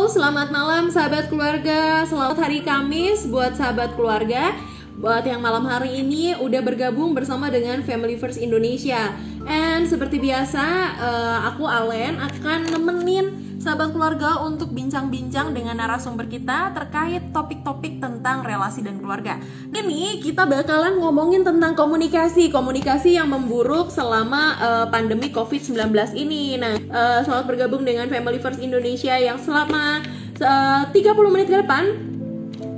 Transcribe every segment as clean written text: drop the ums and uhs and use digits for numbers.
Selamat malam sahabat keluarga. Selamat hari Kamis buat sahabat keluarga. Buat yang malam hari ini udah bergabung bersama dengan Family First Indonesia. And seperti biasa, aku Alen akan nemenin sahabat keluarga untuk bincang-bincang dengan narasumber kita terkait topik-topik tentang relasi dan keluarga. Ini kita bakalan ngomongin tentang komunikasi yang memburuk selama pandemi COVID-19 ini. Nah, selamat bergabung dengan Family First Indonesia yang selama 30 menit ke depan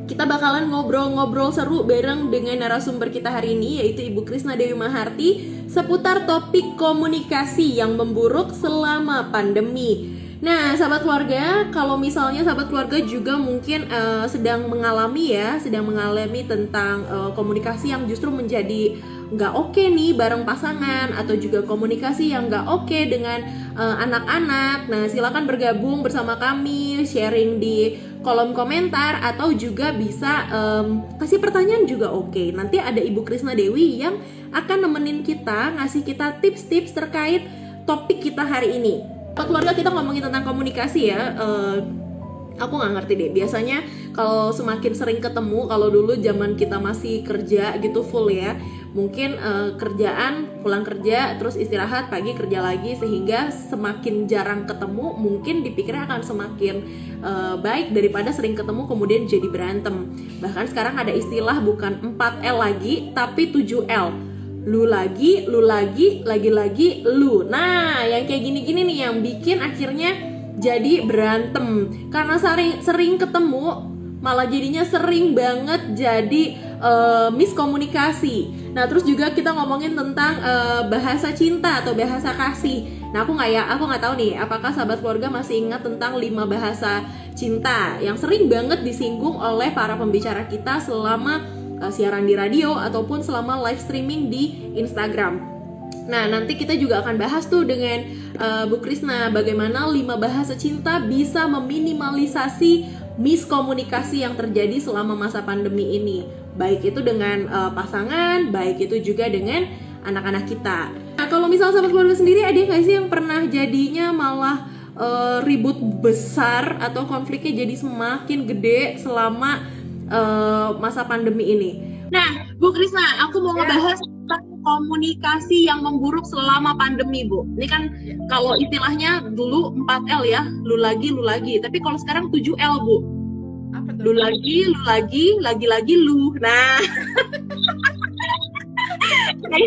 kita bakalan ngobrol-ngobrol seru bareng dengan narasumber kita hari ini, yaitu Ibu Krisna Dewi Maharti, seputar topik komunikasi yang memburuk selama pandemi. Nah, sahabat keluarga, kalau misalnya sahabat keluarga juga mungkin sedang mengalami tentang komunikasi yang justru menjadi nggak oke nih bareng pasangan, atau juga komunikasi yang nggak oke dengan anak-anak. Nah, silakan bergabung bersama kami, sharing di kolom komentar, atau juga bisa kasih pertanyaan juga oke. Nanti ada Ibu Krisna Dewi yang akan nemenin kita, ngasih kita tips-tips terkait topik kita hari ini. Keluarga, kita ngomongin tentang komunikasi ya. Aku nggak ngerti deh, biasanya kalau semakin sering ketemu, kalau dulu zaman kita masih kerja gitu full ya, mungkin kerjaan, pulang kerja, terus istirahat, pagi kerja lagi, sehingga semakin jarang ketemu, mungkin dipikirnya akan semakin baik daripada sering ketemu kemudian jadi berantem. Bahkan sekarang ada istilah bukan 4L lagi, tapi 7L. Lu lagi, lagi-lagi, lu. Nah, yang kayak gini-gini nih yang bikin akhirnya jadi berantem. Karena sering ketemu, malah jadinya sering banget jadi miskomunikasi. Nah, terus juga kita ngomongin tentang bahasa cinta atau bahasa kasih. Nah, aku nggak tahu nih, apakah sahabat keluarga masih ingat tentang 5 bahasa cinta yang sering banget disinggung oleh para pembicara kita selama siaran di radio ataupun selama live streaming di Instagram. Nah, nanti kita juga akan bahas tuh dengan Bu Krisna bagaimana 5 bahasa cinta bisa meminimalisasi miskomunikasi yang terjadi selama masa pandemi ini. Baik itu dengan pasangan, baik itu juga dengan anak-anak kita. Nah, kalau misalnya sahabat keluarga sendiri, ada nggak sih yang pernah jadinya malah ribut besar atau konfliknya jadi semakin gede selama masa pandemi ini? Nah, Bu Krisna, aku mau ngebahas tentang komunikasi yang memburuk selama pandemi, Bu. Ini kan kalau istilahnya dulu 4L ya, lu lagi. Tapi kalau sekarang 7L, Bu. Apa tuh? Lu lagi, lagi-lagi lu. Nah, nah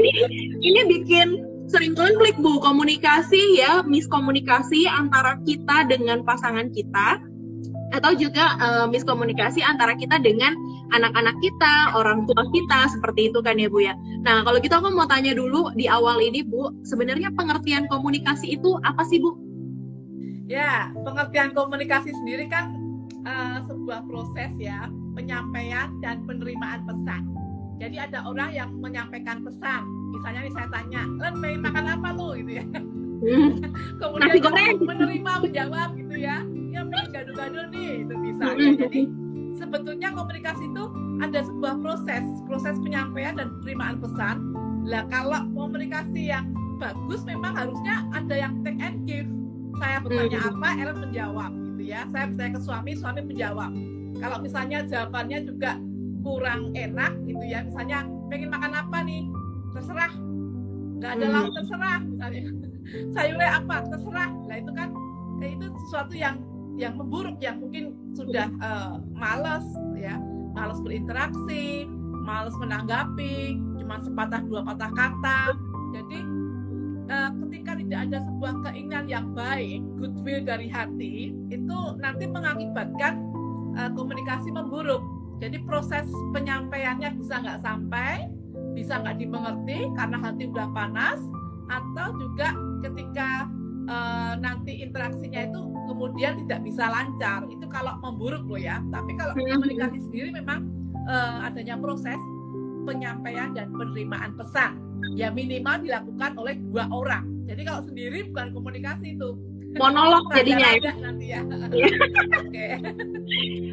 ini bikin sering konflik, Bu. Komunikasi ya, miskomunikasi antara kita dengan pasangan kita, atau juga miskomunikasi antara kita dengan anak-anak kita, orang tua kita, seperti itu kan ya, Bu ya. Nah, kalau gitu aku mau tanya dulu di awal ini, Bu, sebenarnya pengertian komunikasi itu apa sih, Bu? Ya, pengertian komunikasi sendiri kan sebuah proses ya, penyampaian dan penerimaan pesan. Jadi ada orang yang menyampaikan pesan, misalnya nih saya tanya, "Len, pengen makan apa lu?" gitu ya. Kemudian Nasi goreng. menerima, menjawab gitu ya. Ya pengen gado-gado nih, itu bisa ya. Jadi sebetulnya komunikasi itu ada sebuah proses penyampaian dan penerimaan pesan. Lah kalau komunikasi yang bagus memang harusnya ada yang take and give. Saya bertanya apa, Ellen menjawab gitu ya. Saya bertanya ke suami menjawab. Kalau misalnya jawabannya juga kurang enak gitu ya, misalnya pengen makan apa nih, terserah, nggak ada lauk, terserah, misalnya sayurnya apa, terserah. Nah itu kan itu sesuatu yang memburuk, yang mungkin sudah malas berinteraksi, malas menanggapi, cuma sepatah dua patah kata. Jadi ketika tidak ada sebuah keinginan yang baik, goodwill dari hati, itu nanti mengakibatkan komunikasi memburuk. Jadi proses penyampaiannya bisa nggak sampai, bisa nggak dimengerti karena hati udah panas, atau juga ketika nanti interaksinya itu kemudian tidak bisa lancar. Itu kalau memburuk loh ya. Tapi kalau komunikasi sendiri memang adanya proses penyampaian dan penerimaan pesan. Ya minimal dilakukan oleh 2 orang. Jadi kalau sendiri bukan komunikasi itu. Monolog jadinya ya. Nanti ya. Oke.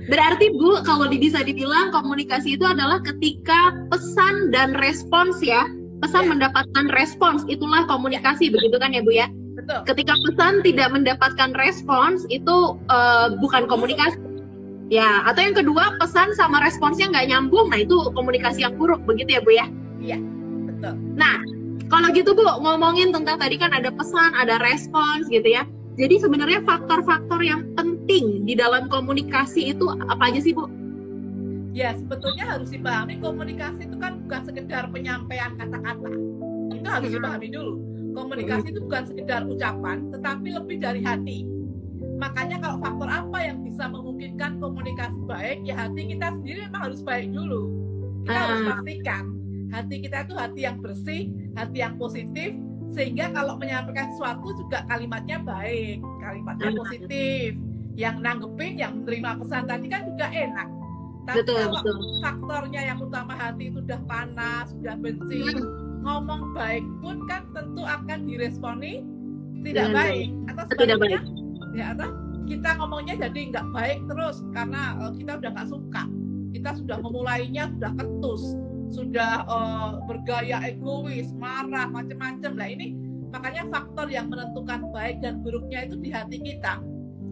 Berarti Bu, kalau bisa dibilang komunikasi itu adalah ketika pesan dan respons ya. Pesan mendapatkan respons, itulah komunikasi, begitu kan ya Bu ya? Betul. Ketika pesan tidak mendapatkan respons itu bukan komunikasi. Ya, atau yang kedua pesan sama responsnya nggak nyambung, nah itu komunikasi yang buruk, begitu ya Bu ya? Iya, betul. Nah, kalau gitu Bu, ngomongin tentang tadi kan ada pesan, ada respons gitu ya. Jadi sebenarnya faktor-faktor yang penting di dalam komunikasi itu apa aja sih Bu? Ya, sebetulnya harus dipahami komunikasi itu kan bukan sekedar penyampaian kata-kata. Itu harus dipahami dulu. Komunikasi itu bukan sekedar ucapan, tetapi lebih dari hati. Makanya kalau faktor apa yang bisa memungkinkan komunikasi baik, ya hati kita sendiri memang harus baik dulu. Kita harus pastikan hati kita itu hati yang bersih, hati yang positif, sehingga kalau menyampaikan sesuatu juga kalimatnya baik, kalimatnya positif. Yang nanggepin, yang menerima pesan tadi kan juga enak. Tapi kalau faktornya yang utama hati itu sudah panas, sudah benci, ngomong baik pun kan tentu akan diresponi tidak baik. Atau sebaliknya, ya atau kita ngomongnya jadi nggak baik terus karena kita udah nggak suka, kita sudah memulainya sudah ketus, sudah bergaya egois, marah, macam-macam. Nah ini makanya faktor yang menentukan baik dan buruknya itu di hati kita.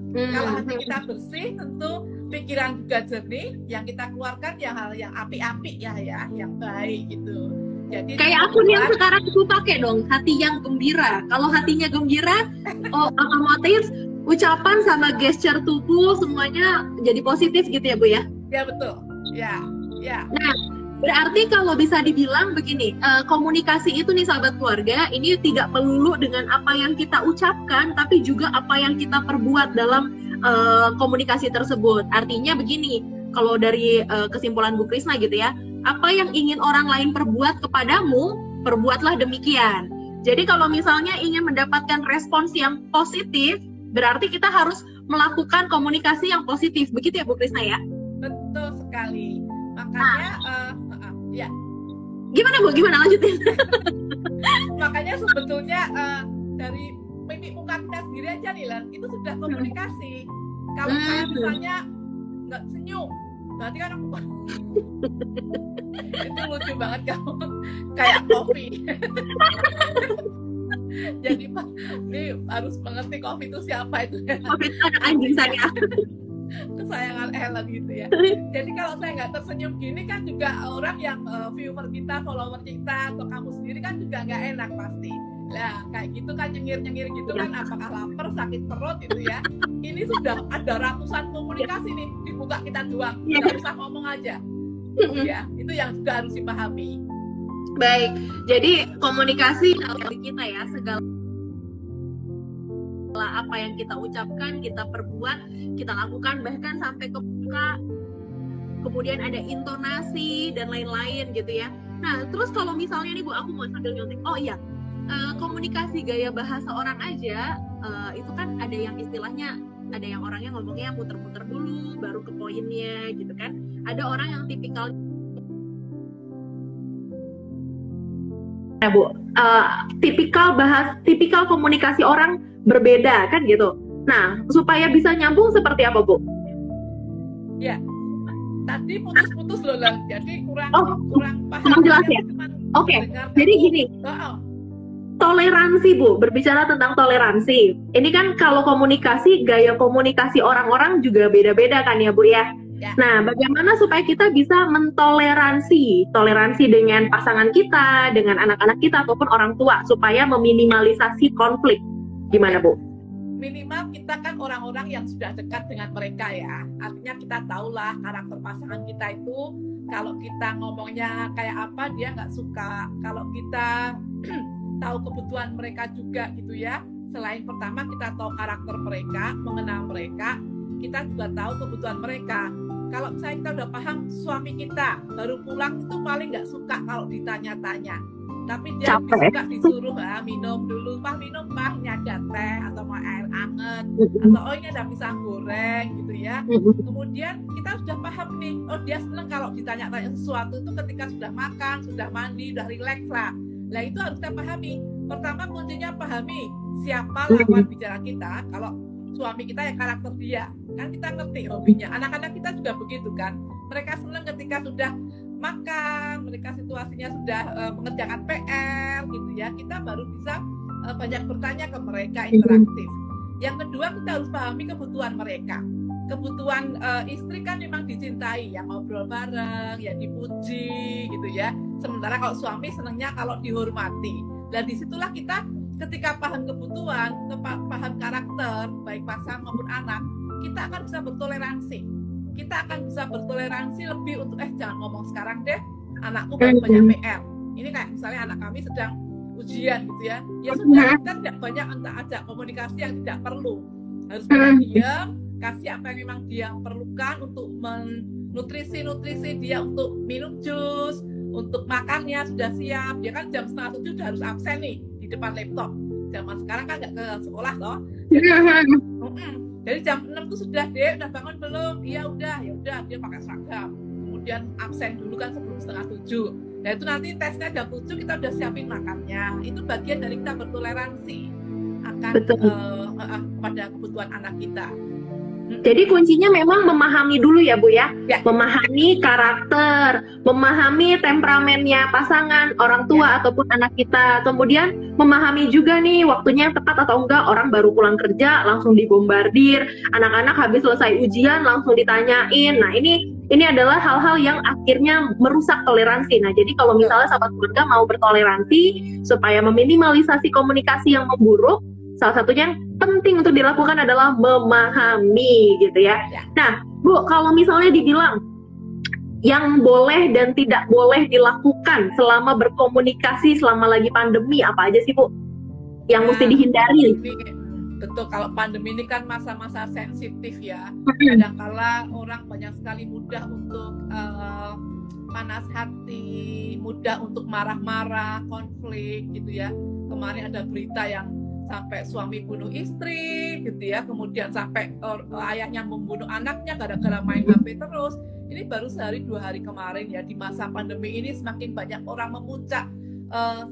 Kalau hati kita bersih, tentu pikiran juga jernih, yang kita keluarkan ya hal yang api-api ya, yang baik gitu. Jadi kayak akun yang sekarang aku pakai dong, hati yang gembira. Kalau hatinya gembira, otomatis ucapan sama gesture tubuh semuanya jadi positif gitu ya Bu ya? Ya betul, ya. Nah, berarti kalau bisa dibilang begini, komunikasi itu nih sahabat keluarga, ini tidak melulu dengan apa yang kita ucapkan, tapi juga apa yang kita perbuat dalam komunikasi tersebut. Artinya begini, kalau dari kesimpulan Bu Krisna gitu ya, apa yang ingin orang lain perbuat kepadamu, perbuatlah demikian. Jadi kalau misalnya ingin mendapatkan respons yang positif, berarti kita harus melakukan komunikasi yang positif. Begitu ya Bu Krisna ya? Betul sekali. Makanya, ya. Gimana Bu? Gimana lanjutin? Makanya sebetulnya dari mimik muka kita sendiri aja nih Lan, itu sudah komunikasi. Kalau saya misalnya nggak senyum, berarti kan aku itu lucu banget kamu, kayak kopi. Jadi Pak, ini harus mengerti kopi itu siapa itu ya. Kopi itu anak anjing saya. Kesayangan Ellen gitu ya. Jadi kalau saya nggak tersenyum gini kan juga orang yang viewer kita, follower kita, atau kamu sendiri kan juga nggak enak pasti. Nah kayak gitu kan nyengir-nyengir gitu kan, apakah lapar, sakit perut gitu ya. Ini sudah ada ratusan komunikasi nih di muka kita doang, nggak usah ngomong aja. Ya, itu yang juga harus dipahami. Baik, jadi komunikasi dari kita ya, segala apa yang kita ucapkan, kita perbuat, kita lakukan, bahkan sampai ke muka, kemudian ada intonasi dan lain-lain gitu ya. Nah, terus kalau misalnya nih Bu, aku mau sambil nyontek, oh iya, komunikasi gaya bahasa orang aja, itu kan ada yang istilahnya, ada yang orangnya ngomongnya muter-muter dulu, baru ke poinnya gitu kan. Ada orang yang tipikal Bu, tipikal komunikasi orang berbeda kan gitu. Nah, supaya bisa nyambung seperti apa Bu? Ya, tadi putus-putus loh Lan, jadi kurang Kurang paham. jelas ya? Oke, jadi gini. Toleransi Bu, berbicara tentang toleransi. Ini kan kalau komunikasi, gaya komunikasi orang-orang juga beda-beda kan ya Bu ya? Ya. Nah, bagaimana supaya kita bisa toleransi dengan pasangan kita, dengan anak-anak kita ataupun orang tua, supaya meminimalisasi konflik. Gimana Bu? Minimal kita kan orang-orang yang sudah dekat dengan mereka ya. Artinya kita tahulah karakter pasangan kita itu, kalau kita ngomongnya kayak apa dia nggak suka. Kalau kita tahu kebutuhan mereka juga gitu ya. Selain pertama kita tahu karakter mereka, mengenal mereka, kita juga tahu kebutuhan mereka. Kalau misalnya kita udah paham suami kita baru pulang itu paling nggak suka kalau ditanya-tanya, tapi dia suka disuruh minum dulu, minum ini ada teh atau mau air anget, atau oh ini ada pisang goreng gitu ya. Kemudian kita sudah paham nih, oh dia seneng kalau ditanya-tanya sesuatu itu ketika sudah makan, sudah mandi, sudah rileks lah. Nah itu harus kita pahami. Pertama kuncinya pahami siapa lawan bicara kita. Kalau suami kita ya karakter dia, kan kita ngerti hobinya. Anak-anak kita juga begitu kan, mereka senang ketika sudah makan, mereka situasinya sudah mengerjakan PR gitu ya, kita baru bisa banyak bertanya ke mereka, interaktif. Yang kedua, kita harus pahami kebutuhan mereka. Kebutuhan istri kan memang dicintai, yang ngobrol bareng, yang dipuji gitu ya. Sementara kalau suami senangnya kalau dihormati. Dan disitulah kita ketika paham kebutuhan, paham karakter, baik pasangan maupun anak, kita akan bisa bertoleransi. Kita akan bisa bertoleransi lebih untuk jangan ngomong sekarang deh, anakku banyak PR. Ini kayak misalnya anak kami sedang ujian gitu ya. Ya sudah, kita tidak banyak ajak komunikasi yang tidak perlu. Harus diam, kasih apa yang memang dia perlukan untuk nutrisi dia, untuk minum jus, untuk makannya sudah siap. Dia kan jam 6:30 sudah harus absen nih di depan laptop. Zaman sekarang kan nggak ke sekolah loh. Jadi jam 6 tuh sudah deh, udah bangun belum? Iya udah, ya udah dia pakai seragam. Kemudian absen dulu kan sebelum 6:30. Nah itu nanti tesnya jam 7 kita udah siapin makannya. Itu bagian dari kita bertoleransi akan pada kebutuhan anak kita. Jadi kuncinya memang memahami dulu ya Bu ya, memahami karakter, memahami temperamennya pasangan, orang tua ataupun anak kita. Kemudian memahami juga nih waktunya yang tepat atau enggak, orang baru pulang kerja langsung dibombardir, anak-anak habis selesai ujian langsung ditanyain. Nah ini adalah hal-hal yang akhirnya merusak toleransi. Nah jadi kalau misalnya sahabat keluarga mau bertoleransi supaya meminimalisasi komunikasi yang memburuk, salah satunya yang penting untuk dilakukan adalah memahami gitu ya. Nah Bu, kalau misalnya dibilang yang boleh dan tidak boleh dilakukan selama berkomunikasi selama lagi pandemi, apa aja sih Bu yang mesti dihindari? Betul, kalau pandemi ini kan masa-masa sensitif ya. Kadangkala orang banyak sekali mudah untuk panas hati, mudah untuk marah-marah, konflik gitu ya. Kemarin ada berita yang sampai suami bunuh istri gitu ya, kemudian sampai ayahnya membunuh anaknya gara-gara main HP terus. Ini baru sehari 2 hari kemarin ya. Di masa pandemi ini semakin banyak orang memuncak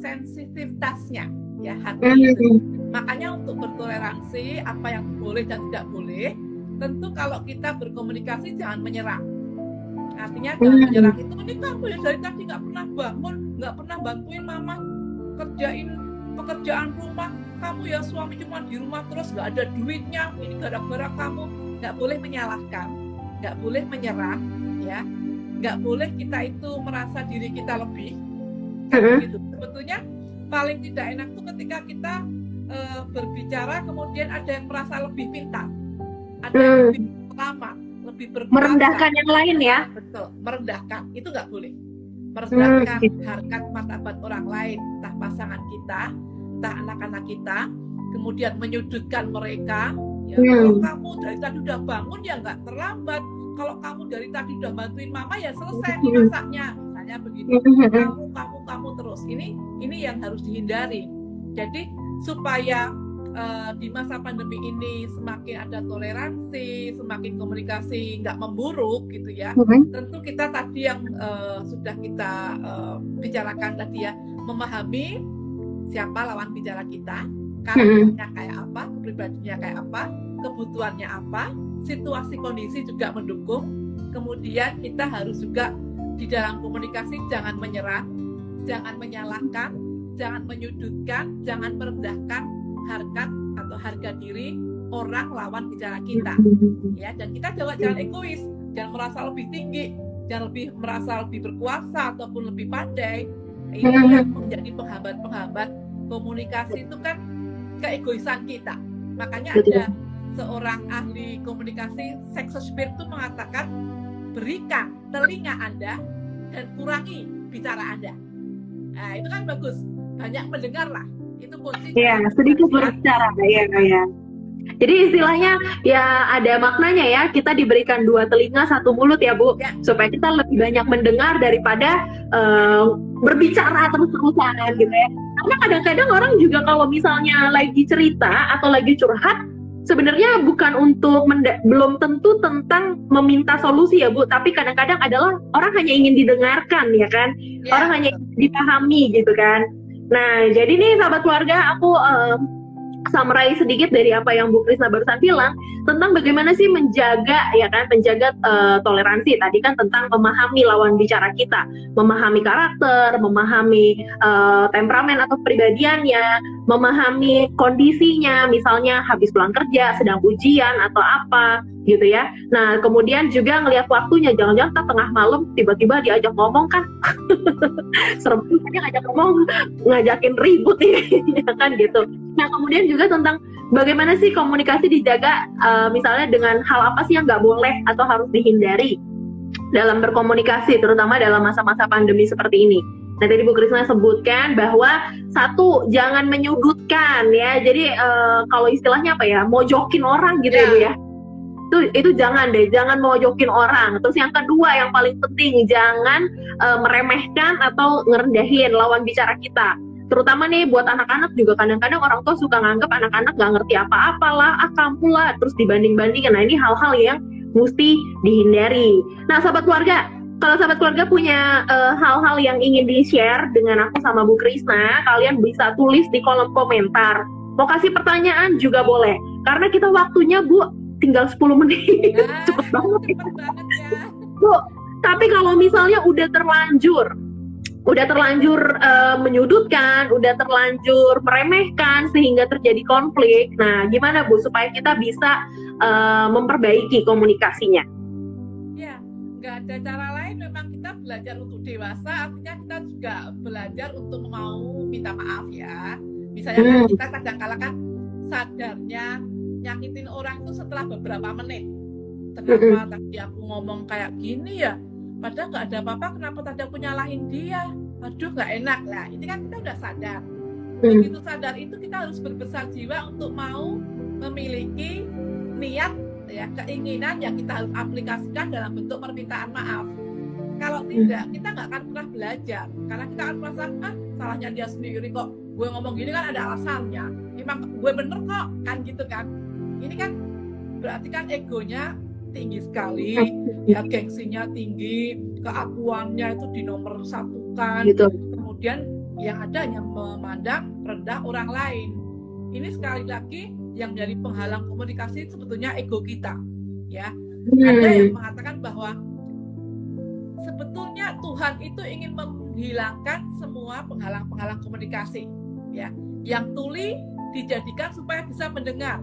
sensitivitasnya ya, hati itu. Makanya untuk bertoleransi apa yang boleh dan tidak boleh, tentu kalau kita berkomunikasi jangan menyerang. Artinya jangan menyerang itu, ini kamu ya dari tadi nggak pernah bangun, nggak pernah bantuin mama kerjain pekerjaan rumah, kamu ya suami cuma di rumah terus, nggak ada duitnya, ini gara-gara kamu. Nggak boleh menyalahkan, nggak boleh menyerang ya, nggak boleh kita itu merasa diri kita lebih gitu. Sebetulnya paling tidak enak tuh ketika kita berbicara kemudian ada yang merasa lebih pintar, ada yang lebih lama, lebih berkuasa, merendahkan yang lain ya. Betul, merendahkan itu nggak boleh. Merendahkan harkat martabat orang lain, entah pasangan kita, entah anak-anak kita, kemudian menyudutkan mereka. Ya, kalau kamu dari tadi udah bangun ya nggak terlambat. Kalau kamu dari tadi udah bantuin mama ya selesai masaknya, misalnya begitu. Kamu terus. Ini yang harus dihindari. Jadi supaya di masa pandemi ini semakin ada toleransi, semakin komunikasi nggak memburuk gitu ya. Tentu kita tadi yang sudah kita bicarakan tadi ya, memahami siapa lawan bicara kita, karakternya kayak apa, kepribadiannya kayak apa, kebutuhannya apa, situasi kondisi juga mendukung. Kemudian kita harus juga di dalam komunikasi jangan menyerang, jangan menyalahkan, jangan menyudutkan, jangan merendahkan harkat atau harga diri orang lawan bicara kita ya. Dan kita jangan egois, jangan merasa lebih tinggi, jangan merasa lebih berkuasa ataupun lebih pandai. Ini yang menjadi penghambat komunikasi itu kan keegoisan kita. Makanya ada seorang ahli komunikasi Shakespeare itu mengatakan, berikan telinga Anda dan kurangi bicara Anda. Nah itu kan bagus, banyak mendengar lah. Itu kunci. Ya, sedikit berbicara ya. Jadi istilahnya ya ada maknanya ya, kita diberikan 2 telinga 1 mulut ya Bu, supaya kita lebih banyak mendengar daripada berbicara terus-terusan gitu ya. Karena kadang-kadang orang juga kalau misalnya lagi cerita atau lagi curhat, sebenarnya bukan untuk belum tentu tentang meminta solusi ya Bu, tapi kadang-kadang adalah orang hanya ingin didengarkan ya kan, orang hanya ingin dipahami gitu kan. Nah, jadi nih sahabat keluarga, aku summary sedikit dari apa yang Bu Krisna barusan bilang tentang bagaimana sih menjaga ya kan, menjaga toleransi. Tadi kan tentang memahami lawan bicara kita, memahami karakter, memahami temperamen atau kepribadiannya, memahami kondisinya, misalnya habis pulang kerja, sedang ujian atau apa gitu ya. Nah kemudian juga ngelihat waktunya, jangan-jangan tengah malam tiba-tiba diajak ngomong kan serem aja ngajak ngomong, ngajakin ribut ini ya kan gitu. Nah kemudian juga tentang bagaimana sih komunikasi dijaga, misalnya dengan hal apa sih yang nggak boleh atau harus dihindari dalam berkomunikasi, terutama dalam masa-masa pandemi seperti ini. Nah tadi Bu Krisna sebutkan bahwa satu, jangan menyudutkan ya, jadi kalau istilahnya apa ya, mojokin orang gitu ya Bu ya, itu jangan deh, jangan mojokin orang. Terus yang kedua yang paling penting, jangan meremehkan atau ngerendahin lawan bicara kita. Terutama nih buat anak-anak juga, kadang-kadang orang tua suka nganggap anak-anak gak ngerti apa-apa lah, kamu lah, terus dibanding-bandingin. Nah ini hal-hal yang mesti dihindari. Nah sahabat keluarga, kalau sahabat keluarga punya hal-hal yang ingin di-share dengan aku sama Bu Krisna, kalian bisa tulis di kolom komentar. Mau kasih pertanyaan juga boleh, karena kita waktunya Bu tinggal 10 menit. Cepet banget ya. Bu, tapi kalau misalnya udah terlanjur menyudutkan, udah terlanjur meremehkan sehingga terjadi konflik. Nah, gimana Bu supaya kita bisa memperbaiki komunikasinya? Ya, nggak ada cara lain. Memang kita belajar untuk dewasa, artinya kita juga belajar untuk mau minta maaf ya. Misalnya kan kita kadang-kala kan sadarnya nyakitin orang itu setelah beberapa menit. Kenapa tadi aku ngomong kayak gini ya? Padahal nggak ada apa-apa, kenapa tadi aku nyalahin dia? Aduh nggak enak lah. Ini kan kita udah sadar. Begitu sadar itu kita harus berbesar jiwa untuk mau memiliki niat ya, keinginan yang kita harus aplikasikan dalam bentuk permintaan maaf. Kalau tidak, kita nggak akan pernah belajar. Karena kita akan merasa, salahnya dia sendiri kok. Gue ngomong gini kan ada alasannya. Emang gue bener kok, kan gitu kan. Ini kan berarti kan egonya tinggi sekali, ya gengsinya tinggi, keakuannya itu dinomorsatukan, gitu. Kemudian yang ada yang memandang rendah orang lain. Ini sekali lagi yang menjadi penghalang komunikasi sebetulnya ego kita, ya. Ada yang mengatakan bahwa sebetulnya Tuhan itu ingin menghilangkan semua penghalang-penghalang komunikasi, ya. Yang tuli dijadikan supaya bisa mendengar,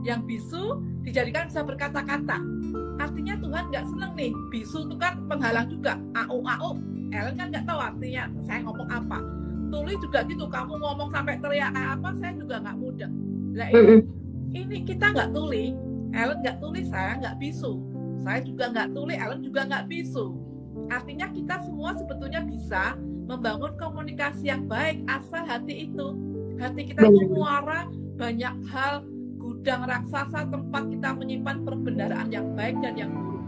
yang bisu dijadikan bisa berkata-kata. Artinya Tuhan nggak seneng nih, bisu itu kan penghalang juga, au. Ellen kan nggak tahu artinya saya ngomong apa. Tuli juga gitu, kamu ngomong sampai teriak apa, saya juga nggak mudah. Nah ini kita nggak tuli, Ellen nggak tuli, saya nggak bisu. Saya juga nggak tuli, Ellen juga nggak bisu. Artinya kita semua sebetulnya bisa membangun komunikasi yang baik, asal hati kita itu muara banyak hal, gudang raksasa, tempat kita menyimpan perbendaharaan yang baik dan yang buruk.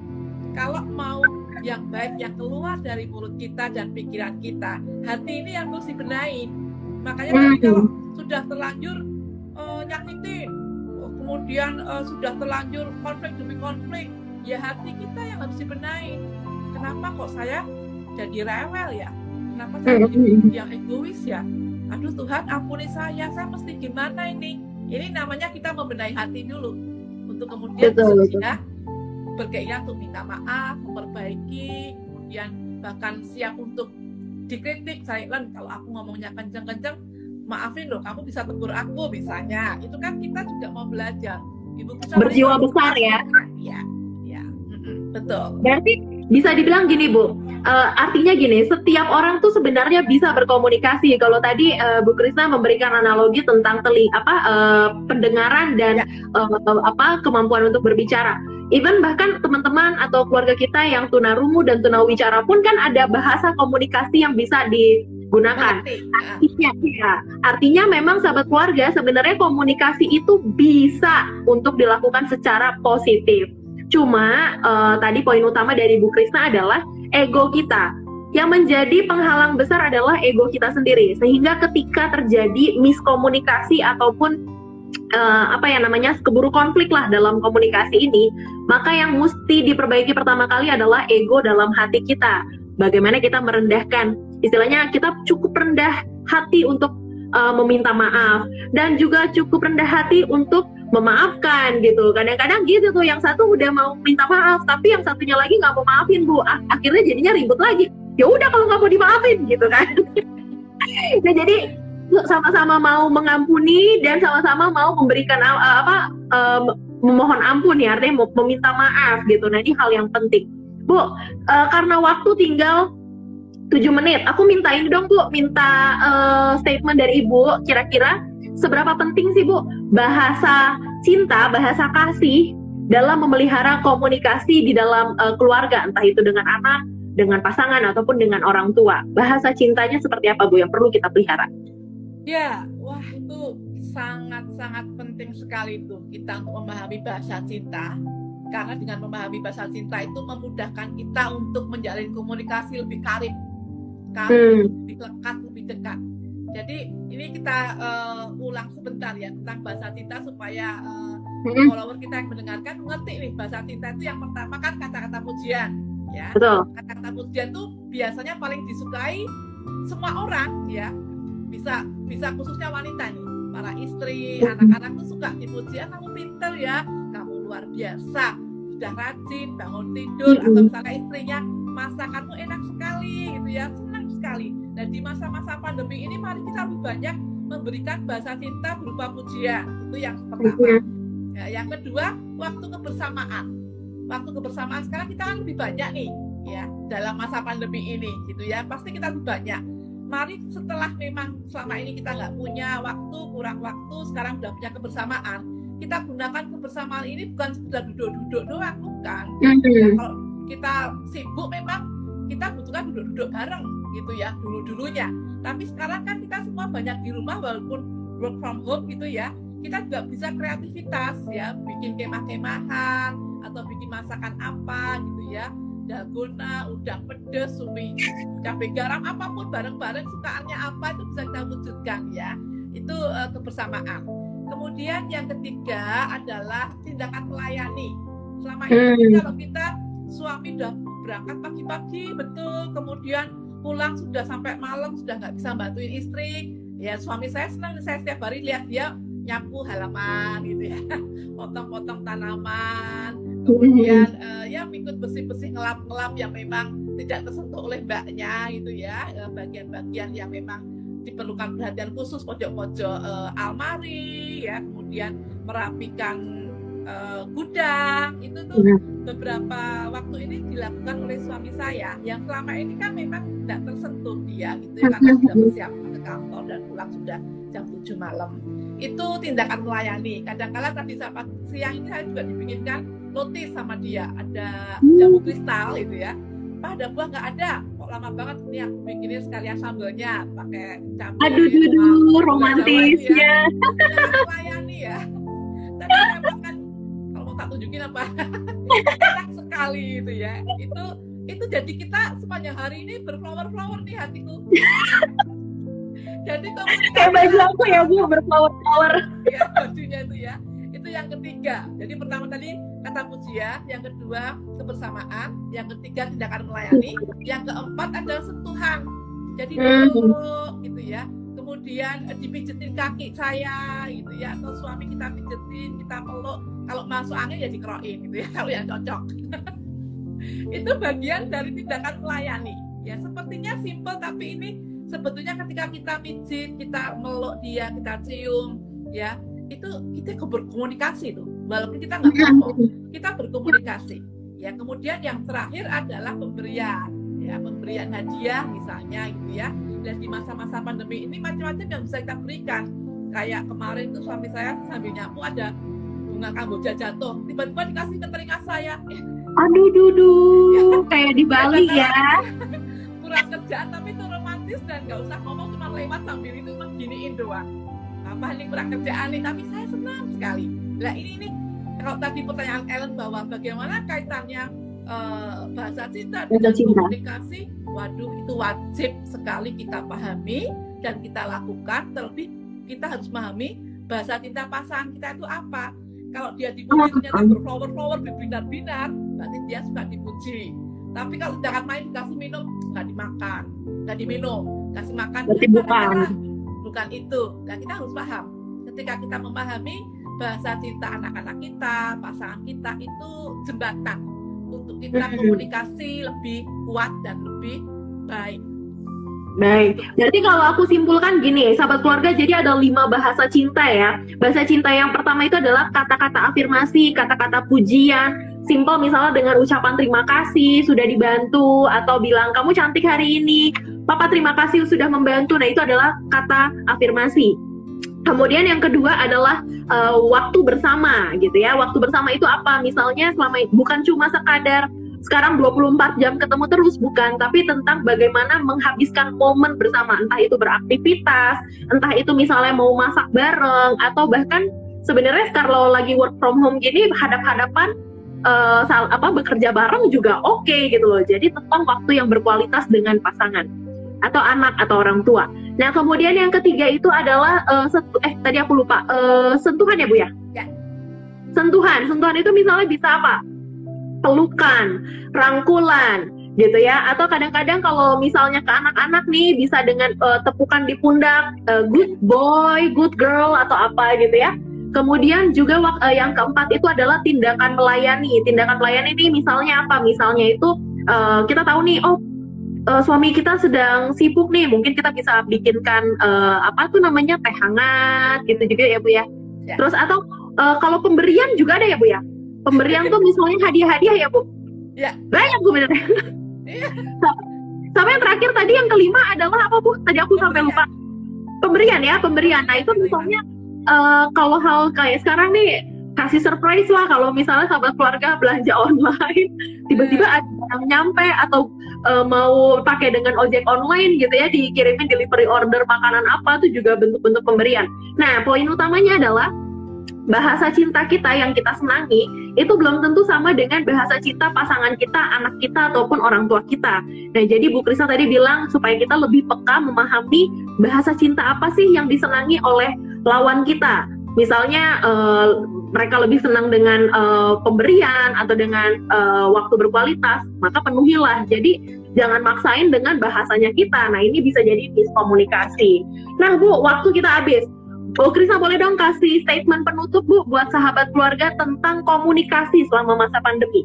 Kalau mau yang baik yang keluar dari mulut kita dan pikiran kita, hati ini yang harus dibenahin. Makanya kalau sudah terlanjur nyakitin, kemudian sudah terlanjur konflik demi konflik, ya hati kita yang harus dibenahin. Kenapa kok saya jadi rewel ya? Kenapa saya jadi yang egois ya? Aduh Tuhan ampuni saya mesti gimana ini? Ini namanya kita membenahi hati dulu untuk kemudian bisa berkeinginan untuk minta maaf, memperbaiki, kemudian bahkan siap untuk dikritik. Saya kalau aku ngomongnya kenceng-kenceng, maafin loh, kamu bisa tegur aku misalnya. Itu kan kita juga mau belajar. Ibu berjiwa besar ya. Ya, betul. Berarti bisa dibilang gini Bu, artinya gini, setiap orang tuh sebenarnya bisa berkomunikasi. Kalau tadi Bu Krisna memberikan analogi tentang pendengaran dan kemampuan untuk berbicara. Even bahkan teman-teman atau keluarga kita yang tunarungu dan tunawicara pun kan ada bahasa komunikasi yang bisa digunakan. Artinya memang sahabat keluarga sebenarnya komunikasi itu bisa untuk dilakukan secara positif. Cuma tadi poin utama dari Bu Krisna adalah ego kita. Yang menjadi penghalang besar adalah ego kita sendiri. Sehingga ketika terjadi miskomunikasi ataupun keburu konflik lah dalam komunikasi ini, maka yang mesti diperbaiki pertama kali adalah ego dalam hati kita. Bagaimana kita merendahkan, istilahnya kita cukup rendah hati untuk meminta maaf, dan juga cukup rendah hati untuk memaafkan gitu. Kadang-kadang gitu tuh, yang satu udah mau minta maaf tapi yang satunya lagi nggak mau maafin, Bu. Akhirnya jadinya ribut lagi. Ya udah kalau nggak mau dimaafin gitu kan. Nah, jadi sama-sama mau mengampuni dan sama-sama mau memberikan memohon ampun ya, artinya meminta maaf gitu. Nah, ini hal yang penting, Bu. Karena waktu tinggal 7 menit, aku minta ini dong, Bu, minta statement dari Ibu, kira-kira seberapa penting sih, Bu, bahasa cinta, bahasa kasih dalam memelihara komunikasi di dalam keluarga, entah itu dengan anak, dengan pasangan, ataupun dengan orang tua. Bahasa cintanya seperti apa, Bu, yang perlu kita pelihara? Ya, wah, itu sangat-sangat penting sekali tuh kita untuk memahami bahasa cinta. Karena dengan memahami bahasa cinta itu memudahkan kita untuk menjalin komunikasi lebih karib, lebih lekat, lebih dekat. Jadi ini kita ulang sebentar ya tentang bahasa cinta supaya follower kita yang mendengarkan ngerti nih, bahasa cinta itu yang pertama kan kata-kata pujian ya. Betul. Kata-kata pujian tuh biasanya paling disukai semua orang ya. Bisa khususnya wanita nih, para istri, anak-anak tuh suka dipuji, kamu pinter ya, kamu luar biasa, sudah rajin bangun tidur, atau misalnya istrinya masakanmu enak sekali gitu ya, senang sekali. Dan di masa-masa pandemi ini mari kita lebih banyak memberikan bahasa cinta berupa pujian. Itu yang pertama. Ya, yang kedua, waktu kebersamaan. Waktu kebersamaan sekarang kita kan lebih banyak nih ya dalam masa pandemi ini gitu ya. Pasti kita lebih banyak. Mari setelah memang selama ini kita nggak punya waktu, kurang waktu, sekarang udah punya kebersamaan, kita gunakan kebersamaan ini bukan sekedar duduk-duduk doang, bukan. Ya, kalau kita sibuk memang kita butuhkan duduk-duduk bareng gitu ya dulu-dulunya. Tapi sekarang kan kita semua banyak di rumah walaupun work from home gitu ya. Kita juga bisa kreativitas ya, bikin kemah-kemahan atau bikin masakan apa gitu ya. Dalgona, udang pedas, cumi, cabai garam, apapun bareng-bareng sukaannya apa itu bisa kita wujudkan ya. Itu kebersamaan. Kemudian yang ketiga adalah tindakan melayani. Selama ini kalau kita suami udah berangkat pagi-pagi betul, kemudian pulang sudah sampai malam sudah nggak bisa bantuin istri. Ya suami saya senang, saya setiap hari lihat dia nyapu halaman gitu ya, potong-potong tanaman. Kemudian ya ikut bersih-bersih, ngelap-ngelap yang memang tidak tersentuh oleh mbaknya gitu ya, bagian-bagian yang memang diperlukan perhatian khusus, pojok-pojok almari ya, kemudian merapikan gudang. Itu tuh beberapa waktu ini dilakukan oleh suami saya yang selama ini kan memang tidak tersentuh dia gitu ya, karena sudah bersiap ke kantor dan pulang sudah jam 7 malam. Itu tindakan melayani. Kadang-kala tadi siang ini saya juga dibikinkan notis sama dia, ada jamu kristal gitu ya. Pak, ada buah nggak ada? Kok lama banget nih aku bikinin sekalian sambelnya pakai cabai. Aduh, romantisnya. Melayani ya. Tapi memang kan kalau mau tak tunjukin apa, enak sekali itu ya. Itu jadi kita sepanjang hari ini berflower-flower nih hatiku. Jadi kayak baju aku ya, Bu, berflower-flower. Ya, bajunya itu ya. Itu yang ketiga. Jadi pertama tadi kata pujian, yang kedua kebersamaan, yang ketiga tindakan melayani, yang keempat adalah sentuhan. Jadi peluk gitu ya. Kemudian dipijetin kaki saya gitu ya, atau suami kita pijetin, kita peluk. Kalau masuk angin ya dikerokin gitu ya, kalau yang cocok. Itu bagian dari tindakan melayani. Ya sepertinya simple, tapi ini sebetulnya ketika kita pijit, kita meluk dia, kita cium ya, itu kita berkomunikasi tuh, walaupun kita nggak ngomong, kita berkomunikasi ya. Kemudian yang terakhir adalah pemberian ya, pemberian hadiah misalnya gitu ya. Dan di masa-masa pandemi ini macam-macam yang bisa kita berikan. Kayak kemarin tuh suami saya sambil nyapu ada bunga kamboja jatuh, tiba-tiba dikasih ke telinga saya. Aduh, ya, kayak di Bali ya. Kurang kerjaan tapi itu romantis dan nggak usah ngomong, cuma lewat sambil itu giniin doang. Apa ini kurang kerjaan nih, tapi saya senang sekali. Nah ini kalau tadi pertanyaan Ellen bahwa bagaimana kaitannya bahasa cinta dengan komunikasi, waduh itu wajib sekali kita pahami dan kita lakukan. Terlebih kita harus memahami bahasa cinta pasangan kita itu apa. Kalau dia dipuji ternyata berflower-flower, berbinar-binar, berarti dia suka dipuji. Tapi kalau jangan main dikasih minum, nggak dimakan, nggak diminum, kasih makan, berarti bukan bukan itu. Dan kita harus paham, ketika kita memahami bahasa cinta anak-anak kita, pasangan kita, itu jembatan untuk kita komunikasi lebih kuat dan lebih baik. Baik, berarti kalau aku simpulkan gini, sahabat keluarga, jadi ada 5 bahasa cinta ya. Bahasa cinta yang pertama itu adalah kata-kata afirmasi, kata-kata pujian. Simple misalnya dengan ucapan terima kasih, sudah dibantu, atau bilang kamu cantik hari ini, papa terima kasih sudah membantu. Nah itu adalah kata afirmasi. Kemudian yang kedua adalah waktu bersama gitu ya. Waktu bersama itu apa? Misalnya selama bukan cuma sekadar sekarang 24 jam ketemu terus, bukan, tapi tentang bagaimana menghabiskan momen bersama, entah itu beraktivitas, entah itu misalnya mau masak bareng, atau bahkan sebenarnya kalau lagi work from home gini hadap-hadapan bekerja bareng juga oke gitu loh. Jadi tentang waktu yang berkualitas dengan pasangan atau anak atau orang tua. Nah kemudian yang ketiga itu adalah tadi aku lupa, sentuhan ya Bu ya? Ya. Sentuhan itu misalnya bisa apa? Pelukan, rangkulan gitu ya, atau kadang-kadang kalau misalnya ke anak-anak nih bisa dengan tepukan di pundak, good boy, good girl atau apa gitu ya. Kemudian juga yang keempat itu adalah tindakan melayani. Tindakan melayani ini misalnya apa? Misalnya itu kita tahu nih, suami kita sedang sibuk nih, mungkin kita bisa bikinkan teh hangat gitu juga ya Bu ya. Ya. Terus atau kalau pemberian juga ada ya Bu ya. Pemberian tuh misalnya hadiah-hadiah ya Bu? Ya. Banyak Bu bener. Ya. Sama yang terakhir tadi yang kelima adalah apa Bu? Tadi aku sampai lupa. Pemberian ya, pemberian. Nah itu misalnya kalau hal kayak sekarang nih kasih surprise lah, kalau misalnya sahabat keluarga belanja online, tiba-tiba ada yang nyampe atau mau pakai dengan ojek online gitu ya, dikirimin delivery order makanan apa, itu juga bentuk-bentuk pemberian. Nah poin utamanya adalah bahasa cinta kita yang kita senangi itu belum tentu sama dengan bahasa cinta pasangan kita, anak kita, ataupun orang tua kita. Nah jadi Bu Krisna tadi bilang supaya kita lebih peka memahami bahasa cinta apa sih yang disenangi oleh lawan kita. Misalnya mereka lebih senang dengan pemberian atau dengan waktu berkualitas, maka penuhilah. Jadi jangan maksain dengan bahasanya kita. Nah ini bisa jadi miskomunikasi. Nah Bu, waktu kita habis. Bu Krisna boleh dong kasih statement penutup Bu buat sahabat keluarga tentang komunikasi selama masa pandemi.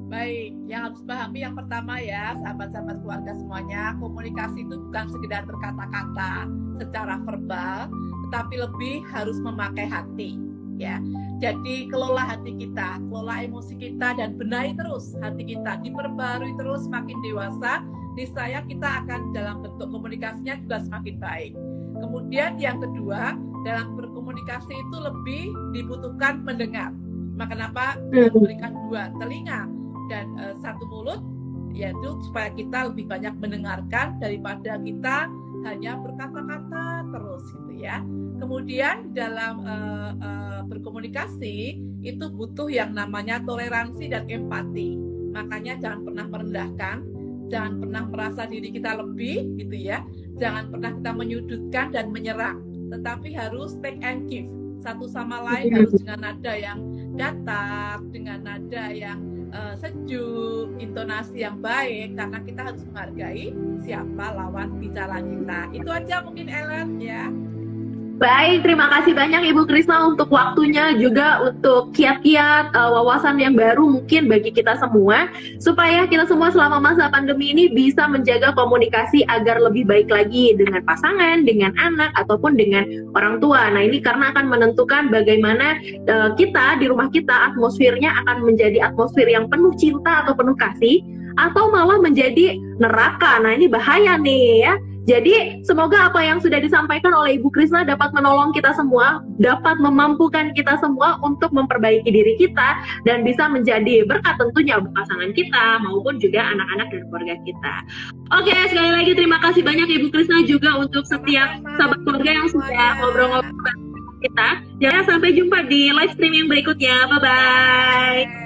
Baik, yang harus pahami yang pertama ya, sahabat-sahabat keluarga semuanya, komunikasi itu bukan sekedar berkata-kata secara verbal, tetapi lebih harus memakai hati ya. Jadi kelola hati kita, kelola emosi kita, dan benahi terus hati kita, diperbarui terus, semakin dewasa, niscaya kita akan dalam bentuk komunikasinya juga semakin baik. Kemudian yang kedua, dalam berkomunikasi itu lebih dibutuhkan mendengar. Maka kenapa kita memberikan 2 telinga dan 1 mulut, yaitu supaya kita lebih banyak mendengarkan daripada kita hanya berkata-kata terus gitu ya. Kemudian dalam berkomunikasi itu butuh yang namanya toleransi dan empati. Makanya jangan pernah merendahkan, jangan pernah merasa diri kita lebih gitu ya. Jangan pernah kita menyudutkan dan menyerang, tetapi harus take and give. Satu sama lain harus dengan nada yang datar, dengan nada yang sejuk, intonasi yang baik, karena kita harus menghargai siapa lawan bicara kita. Itu aja mungkin Ellen ya. Baik, terima kasih banyak Ibu Krisna untuk waktunya, juga untuk kiat-kiat wawasan yang baru mungkin bagi kita semua, supaya kita semua selama masa pandemi ini bisa menjaga komunikasi agar lebih baik lagi dengan pasangan, dengan anak, ataupun dengan orang tua. Nah ini karena akan menentukan bagaimana kita di rumah kita atmosfernya akan menjadi atmosfer yang penuh cinta atau penuh kasih, atau malah menjadi neraka. Nah ini bahaya nih ya. Jadi semoga apa yang sudah disampaikan oleh Ibu Krisna dapat menolong kita semua, dapat memampukan kita semua untuk memperbaiki diri kita, dan bisa menjadi berkat tentunya untuk pasangan kita maupun juga anak-anak dan keluarga kita. Oke, sekali lagi terima kasih banyak Ibu Krisna juga untuk setiap sahabat keluarga yang sudah ngobrol-ngobrol kita. Jangan sampai jumpa di live streaming berikutnya. Bye-bye.